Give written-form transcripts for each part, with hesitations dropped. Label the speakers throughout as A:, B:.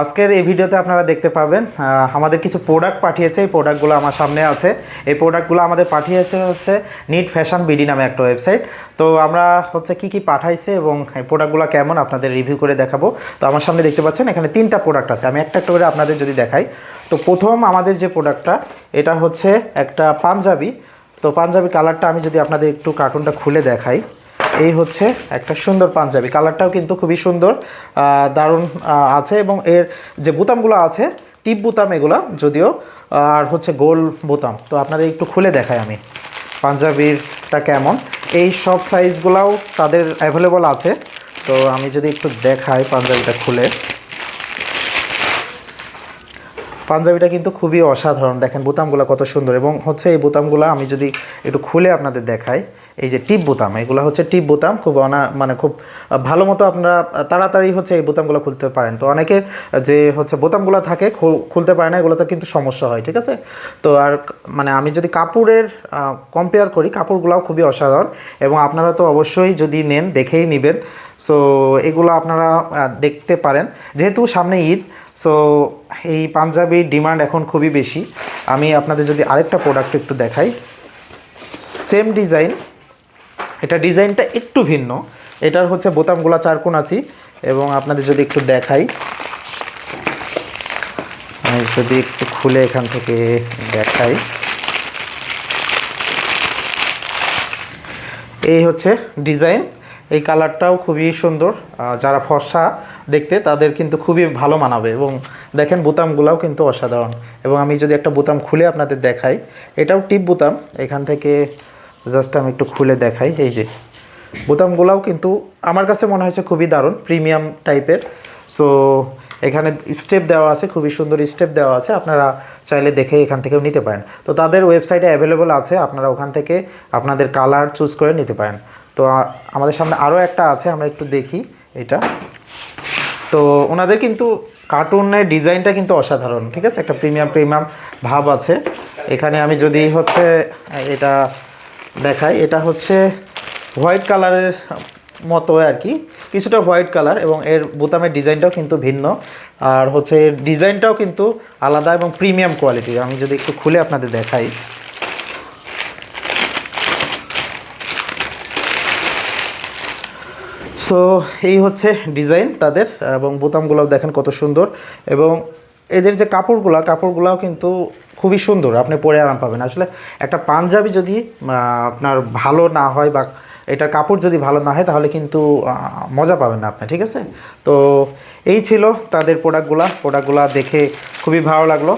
A: আজকের এই ভিডিওতে আপনারা দেখতে পাবেন আমাদের কিছু প্রোডাক্ট পাঠিয়েছে। এই প্রোডাক্টগুলো আমার সামনে আছে। এই প্রোডাক্টগুলো আমাদের পাঠিয়েছে হচ্ছে নিট ফ্যাশন বিডি নামে একটা ওয়েবসাইট। তো আমরা হচ্ছে কি পাঠাইছে এবং এই প্রোডাক্টগুলো কেমন আপনাদের রিভিউ করে দেখাবো। তো আমার সামনে দেখতে পাচ্ছেন এখানে 3টা প্রোডাক্ট আছে। আমি একটা করে আপনাদের যদি দেখাই, তো প্রথম আমাদের যে প্রোডাক্টটা এটা হচ্ছে একটা পাঞ্জাবি। তো পাঞ্জাবি কালারটা আমি যদি আপনাদের একটু কার্টুনটা খুলে দেখাই, এই হচ্ছে একটা সুন্দর পাঞ্জাবি। কালারটাও কিন্তু খুবই সুন্দর, দারুণ আছে। এবং এর যে বোতামগুলো আছে টিপ বোতাম এগুলা যদিও, আর হচ্ছে গোল বোতাম। তো আপনাদের একটু খুলে দেখাই আমি পাঞ্জাবিটা কেমন। এই সব সাইজগুলাও তাদের অ্যাভেলেবল আছে। তো আমি যদি একটু দেখাই পাঞ্জাবিটা খুলে, পাঞ্জাবিটা কিন্তু খুবই অসাধারণ। দেখেন বোতামগুলো কত সুন্দর। এবং হচ্ছে এই বোতামগুলো আমি যদি একটু খুলে আপনাদের দেখাই, এই যে টিপ বোতাম, এগুলো হচ্ছে টিপ বোতাম। খুব খুব ভালো মতো আপনারা তাড়াতাড়ি হচ্ছে এই বোতামগুলো খুলতে পারেন। তো অনেকের যে হচ্ছে বোতামগুলো থাকে খুলতে পারে না, এগুলোতে কিন্তু সমস্যা হয়, ঠিক আছে। তো আর আমি যদি কাপড়ের কম্পেয়ার করি, কাপড়গুলোও খুবই অসাধারণ। এবং আপনারা তো অবশ্যই যদি নেন দেখেই নেবেন। সো এগুলো আপনারা দেখতে পারেন, যেহেতু সামনে ঈদ। সো এই পাঞ্জাবির ডিমান্ড এখন খুবই বেশি। আমি আপনাদের যদি আরেকটা প্রোডাক্ট একটু দেখাই, সেম ডিজাইন, এটা ডিজাইনটা একটু ভিন্ন। এটার হচ্ছে বোতামগুলো 4 কোণাচি। এবং আপনাদের যদি একটু দেখাই, আমি যদি একটু খুলে এখান থেকে দেখাই, এই হচ্ছে ডিজাইন। এই কালারটাও খুবই সুন্দর। যারা ফর্সা দেখতে তাদের কিন্তু খুবই ভালো মানাবে। এবং দেখেন বোতামগুলোও কিন্তু অসাধারণ। এবং আমি যদি একটা বোতাম খুলে আপনাদের দেখাই, এটাও টিপ বোতাম। এখান থেকে জাস্ট আমি একটু খুলে দেখাই, এই যে বোতামগুলোও কিন্তু আমার কাছে মনে হয়েছে খুবই দারুণ, প্রিমিয়াম টাইপের। সো এখানে স্টেপ দেওয়া আছে, খুবই সুন্দর স্টেপ দেওয়া আছে। আপনারা চাইলে দেখে এখান থেকেও নিতে পারেন। তো তাদের ওয়েবসাইটে অ্যাভেলেবল আছে, আপনারা ওখান থেকে আপনাদের কালার চুজ করে নিতে পারেন। তো আমাদের সামনে আরও একটা আছে, আমরা একটু দেখি এটা। তো ওনাদের কিন্তু কার্টুনের ডিজাইনটা কিন্তু অসাধারণ, ঠিক আছে, একটা প্রিমিয়াম প্রিমিয়াম ভাব আছে। এখানে আমি যদি হচ্ছে এটা দেখাই, এটা হচ্ছে হোয়াইট কালারের মতো আর কি, কিছুটা হোয়াইট কালার। এবং এর বোতামের ডিজাইনটাও কিন্তু ভিন্ন, আর হচ্ছে এর ডিজাইনটাও কিন্তু আলাদা এবং প্রিমিয়াম কোয়ালিটির। আমি যদি একটু খুলে আপনাদের দেখাই, সো এই হচ্ছে ডিজাইন তাদের। এবং বোতামগুলোও দেখেন কত সুন্দর। এবং এদের যে কাপড়গুলোও কিন্তু খুবই সুন্দর, আপনি পরে আরাম পাবেন। আসলে একটা পাঞ্জাবি যদি আপনার ভালো না হয় বা এটার কাপড় যদি ভালো না হয়, তাহলে কিন্তু মজা পাবেন না আপনি, ঠিক আছে। তো এই ছিল তাদের প্রোডাক্টগুলো দেখে খুবই ভালো লাগলো।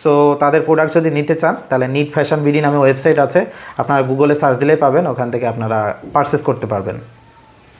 A: সো তাদের প্রোডাক্ট যদি নিতে চান, তাহলে নিট ফ্যাশন বিডি নামে ওয়েবসাইট আছে, আপনারা গুগলে সার্চ দিলেই পাবেন, ওখান থেকে আপনারা পারচেস করতে পারবেন।